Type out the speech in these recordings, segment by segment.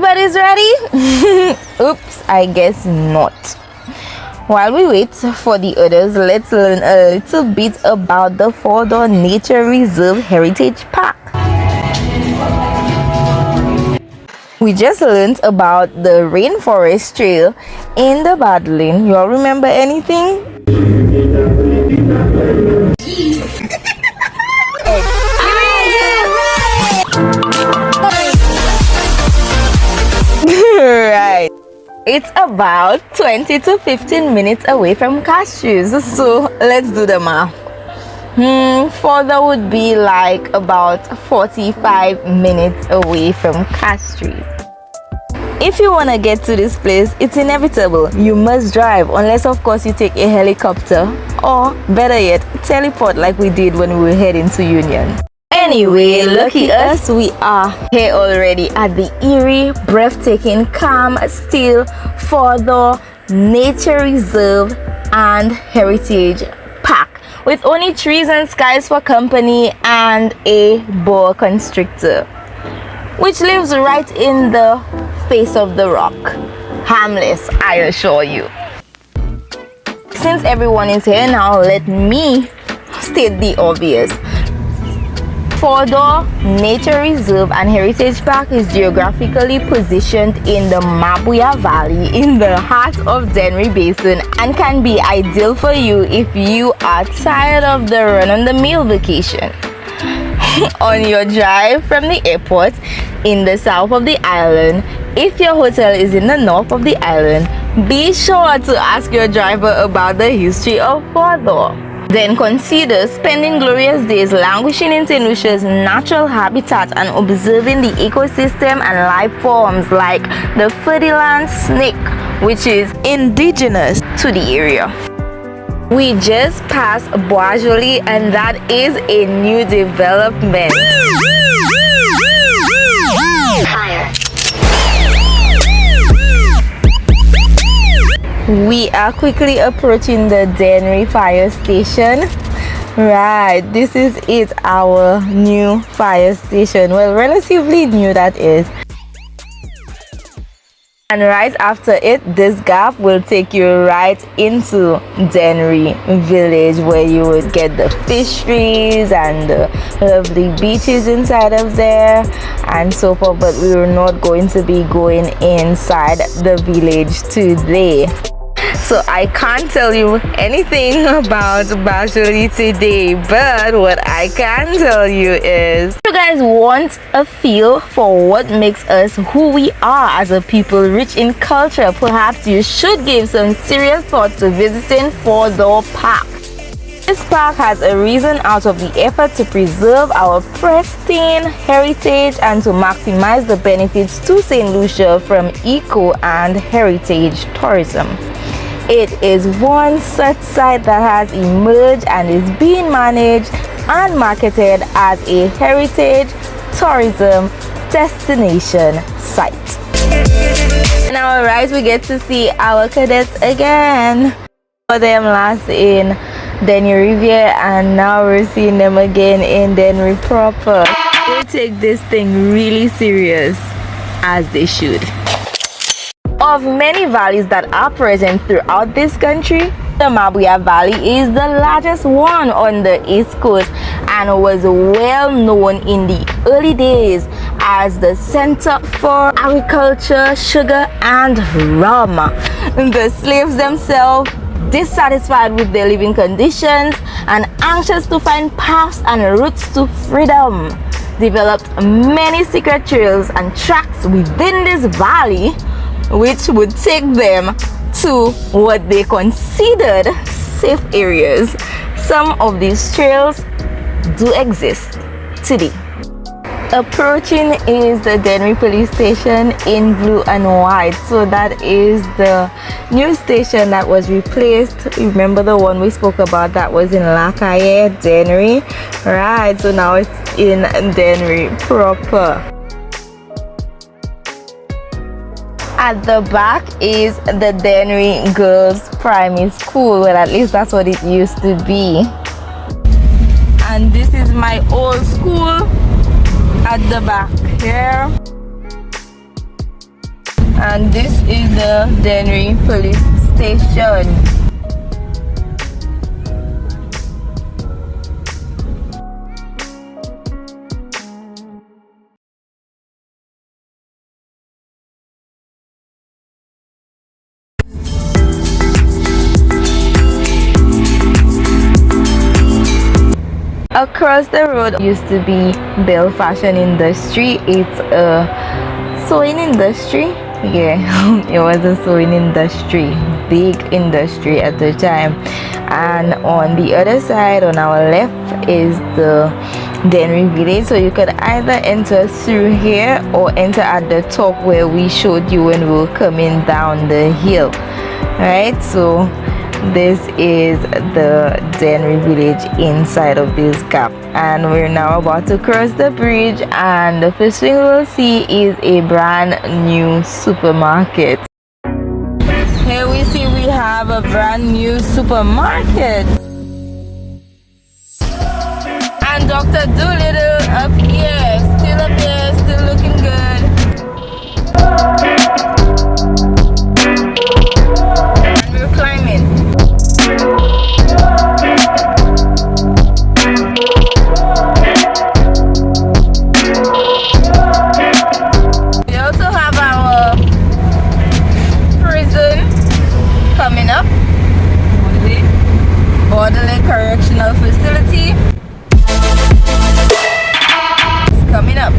Everybody's ready? Oops, I guess not. While we wait for the others, let's learn a little bit about the Fordor Nature Reserve Heritage Park. We just learned about the Rainforest Trail in the Badlands. You all remember anything? Right. It's about 20 to 15 minutes away from Castries. So let's do the math. Further would be like about 45 minutes away from Castries. If you want to get to this place, it's inevitable. You must drive, unless of course you take a helicopter or better yet, teleport like we did when we were heading to Union. Anyway, lucky us, we are here already at the eerie, breathtaking, calm, still Fordor Nature Reserve and Heritage Park, with only trees and skies for company and a boa constrictor, which lives right in the face of the rock. Harmless, I assure you. Since everyone is here now, let me state the obvious. Fordor Nature Reserve and Heritage Park is geographically positioned in the Mamiku Valley in the heart of Dennery Basin and can be ideal for you if you are tired of the run-on-the-mill vacation. On your drive from the airport in the south of the island, if your hotel is in the north of the island, be sure to ask your driver about the history of Fordor. Then consider spending glorious days languishing in St. Lucia's natural habitat and observing the ecosystem and life forms like the Ferdinand snake, which is indigenous to the area. We just passed Boisjoli, and that is a new development. We are quickly approaching the Daenery fire station. Right, this is it, our new fire station. Well, relatively new, that is. And right after it, this gap will take you right into Dennery village, where you would get the fisheries and the lovely beaches inside of there and so forth. But we are not going to be going inside the village today, so I can't tell you anything about Boisjoli today. But what I can tell you is, if you guys want a feel for what makes us who we are as a people rich in culture, perhaps you should give some serious thought to visiting Fordor Park. This park has arisen out of the effort to preserve our pristine heritage and to maximize the benefits to St. Lucia from eco and heritage tourism. It is one such site that has emerged and is being managed and marketed as a heritage tourism destination site. Now, right, we get to see our cadets again. For them last in Dennery Riviera, and now we're seeing them again in Dennery proper. They take this thing really serious, as they should. Of many valleys that are present throughout this country, the Mamiku Valley is the largest one on the East Coast and was well known in the early days as the center for agriculture, sugar, and rum. The slaves themselves, dissatisfied with their living conditions and anxious to find paths and routes to freedom, developed many secret trails and tracks within this valley, which would take them to what they considered safe areas. Some of these trails do exist today. Approaching is the Dennery police station in blue and white. So that is the new station that was replaced. Remember the one we spoke about that was in Lacayette, Dennery? Right, so now it's in Dennery proper. At the back is the Dennery Girls Primary School. Well, at least that's what it used to be. And this is my old school at the back here. And this is the Dennery police station. Across the road used to be Bell Fashion Industry. It's a sewing industry. Yeah, it was a sewing industry, big industry at the time. And on the other side, on our left, is the Daenery village. So you could either enter through here or enter at the top where we showed you when we were coming down the hill. Right, so this is the Daenery village inside of this gap, and we're now about to cross the bridge, and the first thing we'll see is a brand new supermarket. Here we see we have a brand new supermarket, and Dr. Doolittle up here, still looking good. And we're climbing. We also have our prison coming up, Borderley Correctional Facility. It's coming up.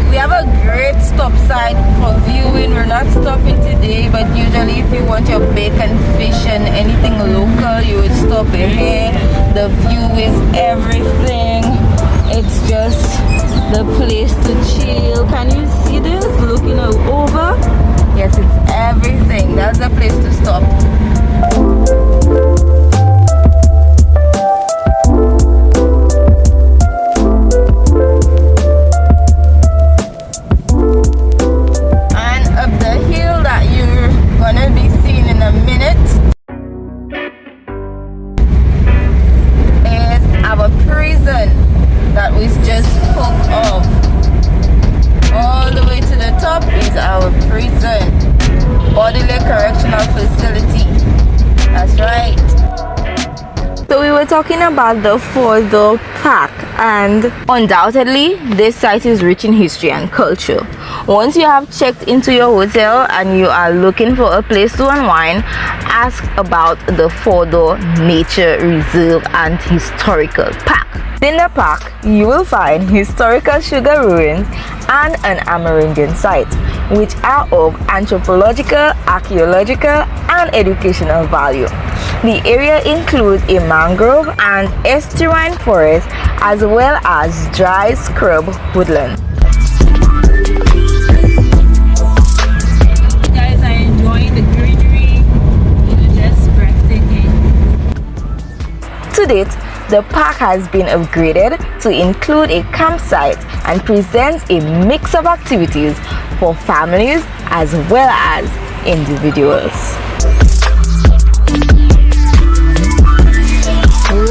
We have a great stop sign for viewing. We're not stopping today, but usually if you want your bacon, fish and anything local, you would stop here. The view is everything. It's just the place to chill. Can you see this? Looking over? Yes, it's everything. That's the place to stop. Gonna be seen in a minute is our prison that we just spoke of. All the way to the top is our prison, Borderley Correctional Facility. That's right. So we were talking about the Fordor Park, and undoubtedly this site is rich in history and culture. Once you have checked into your hotel and you are looking for a place to unwind, ask about the Fordor Nature Reserve and Historical Park. In the park, you will find historical sugar ruins and an Amerindian site, which are of anthropological, archaeological, and educational value. The area includes a mangrove and estuarine forest, as well as dry scrub woodland. You guys are enjoying the greenery. It's just breathtaking. To date, the park has been upgraded to include a campsite and presents a mix of activities for families as well as individuals.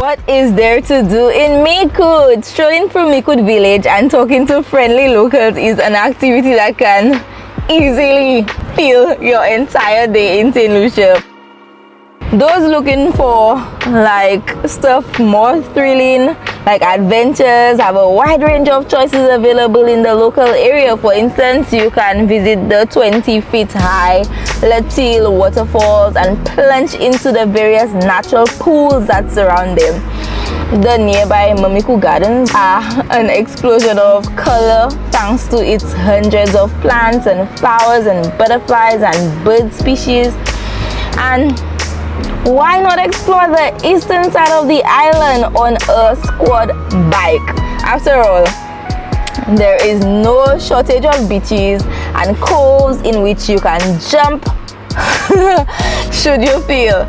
What is there to do in Micoud? Strolling through Micoud village and talking to friendly locals is an activity that can easily fill your entire day in Saint Lucia. Those looking for like stuff more thrilling, like adventures, have a wide range of choices available in the local area. For instance, you can visit the 20 feet high Latil waterfalls and plunge into the various natural pools that surround them. The nearby Mamiku gardens are an explosion of color thanks to its hundreds of plants and flowers and butterflies and bird species. And why not explore the eastern side of the island on a quad bike? After all, there is no shortage of beaches and coves in which you can jump should you feel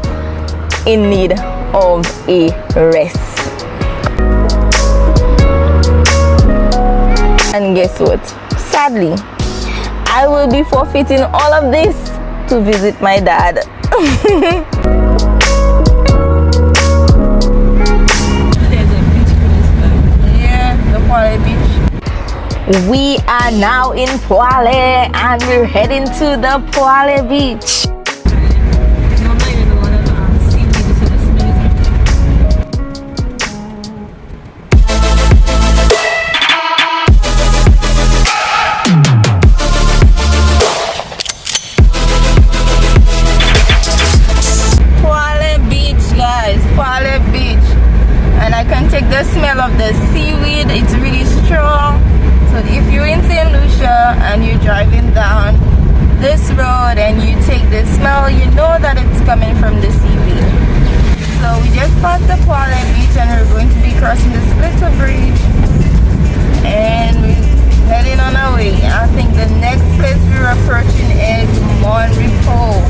in need of a rest. And guess what? Sadly, I will be forfeiting all of this to visit my dad. We are now in Poale and we're heading to the Poale beach. The smell of the seaweed, it's really strong. So if you're in Saint Lucia and you're driving down this road and you take the smell, you know that it's coming from the seaweed. So we just passed the Poale beach and we're going to be crossing the Splitter Bridge and we're heading on our way. I think the next place we're approaching is Mamiku.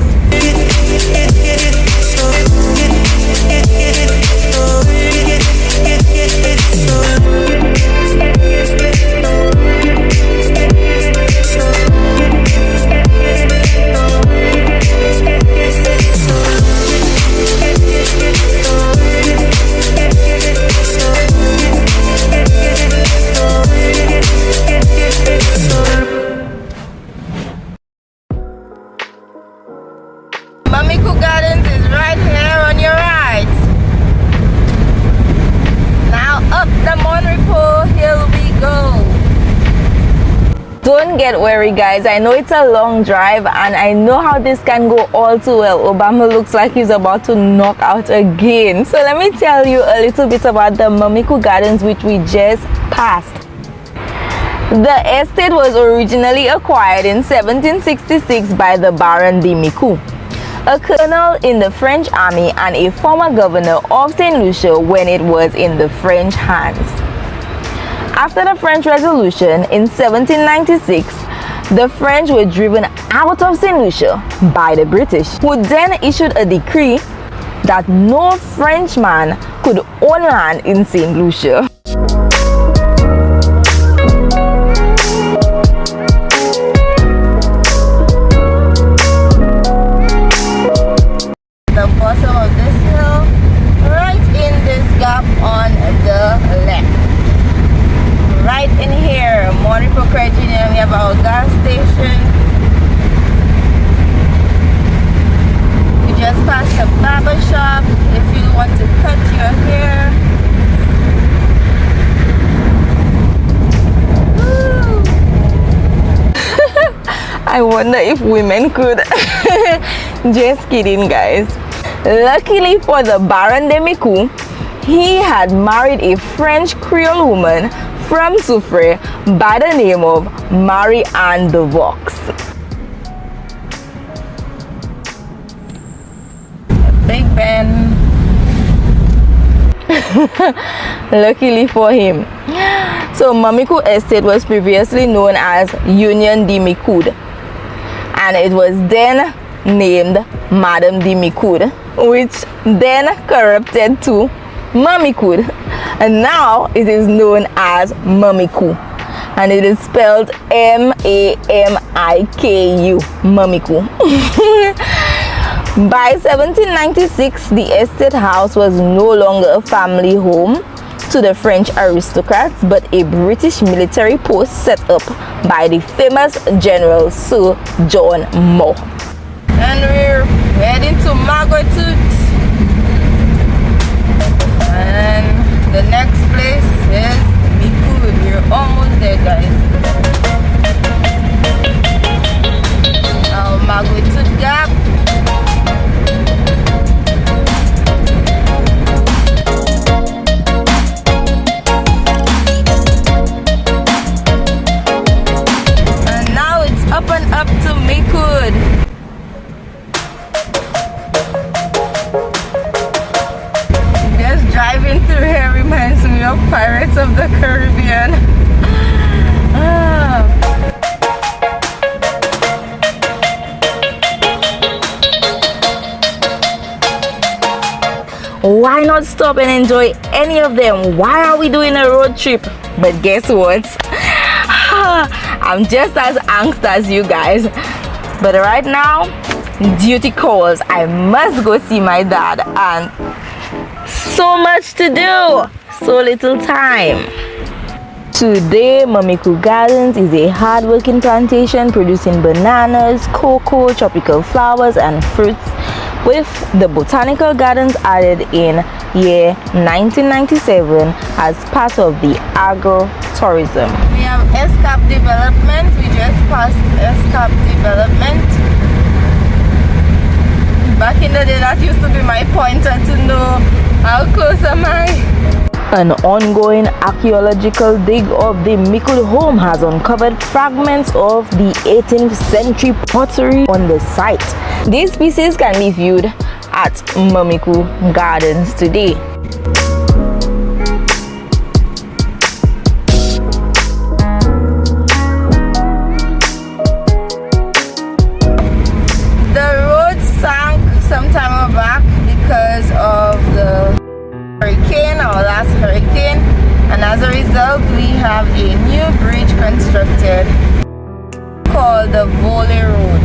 Mamiku Gardens is right here on your right. Now up the Mamiku hill we go. Don't get worried, guys. I know it's a long drive and I know how this can go all too well. Obama looks like he's about to knock out again. So let me tell you a little bit about the Mamiku Gardens, which we just passed. The estate was originally acquired in 1766 by the Baron de Micoud, a colonel in the French army and a former governor of Saint Lucia when it was in the French hands. After the French Revolution in 1796, the French were driven out of Saint Lucia by the British, who then issued a decree that no Frenchman could own land in Saint Lucia. The bottom of this hill, right in this gap on the left. Right in here, Mamiku, Virginia, we have our gas station. We just passed the barber shop if you want to cut your hair. I wonder if women could. Just kidding, guys. Luckily for the Baron de Micoud, he had married a French Creole woman from Soufrière by the name of Marie-Anne de Vaux. Big Ben. Luckily for him. So Mamiku Estate was previously known as Union de Micoud, and it was then named Madame de Micoud, which then corrupted to Mamiku, and now it is known as Mamiku, and it is spelled M-A-M-I-K-U, Mamiku. By 1796, the estate house was no longer a family home to the French aristocrats, but a British military post set up by the famous General Sir John Moore. And we're heading to Micoud. And the next place is Micoud. We're almost there, guys. Our Micoud gap. And now it's up and up to Micoud. Driving through here reminds me of Pirates of the Caribbean. Why not stop and enjoy any of them? Why are we doing a road trip? But guess what? I'm just as angst as you guys. But right now, duty calls. I must go see my dad, and so much to do, so little time. Today, Mamiku Gardens is a hard-working plantation producing bananas, cocoa, tropical flowers, and fruits, with the botanical gardens added in year 1997 as part of the agro-tourism. We have Escap development. We just passed Escap development. Back in the day, that used to be my pointer to know how close am I. An ongoing archaeological dig of the Micoud home has uncovered fragments of the 18th century pottery on the site. These pieces can be viewed at Mamiku Gardens today. The road sank some time back because of the hurricane, our last hurricane, and as a result we have a new bridge constructed called the Volley Road.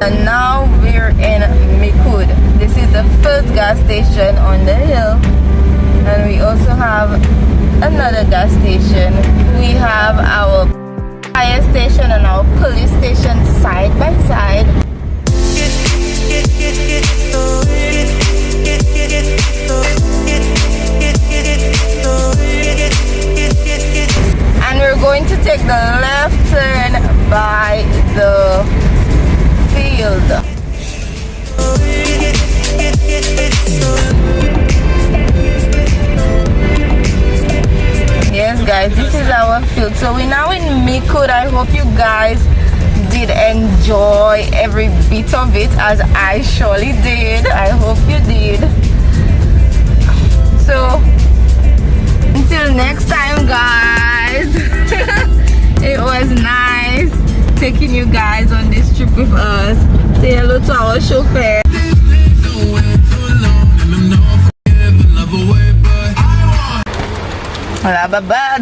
And now we're in Micoud. This is the first gas station on the hill, and we also have another gas station. We have our fire station and our police station side by side. And we're going to take the left turn by the field. Yes guys, this is our field. So we're now in Micoud. I hope you guys did enjoy every bit of it, as I surely did. I hope you did. So until next time guys, it was nice taking you guys on this trip with us. Say hello to our chauffeur. Hola, bye-bye.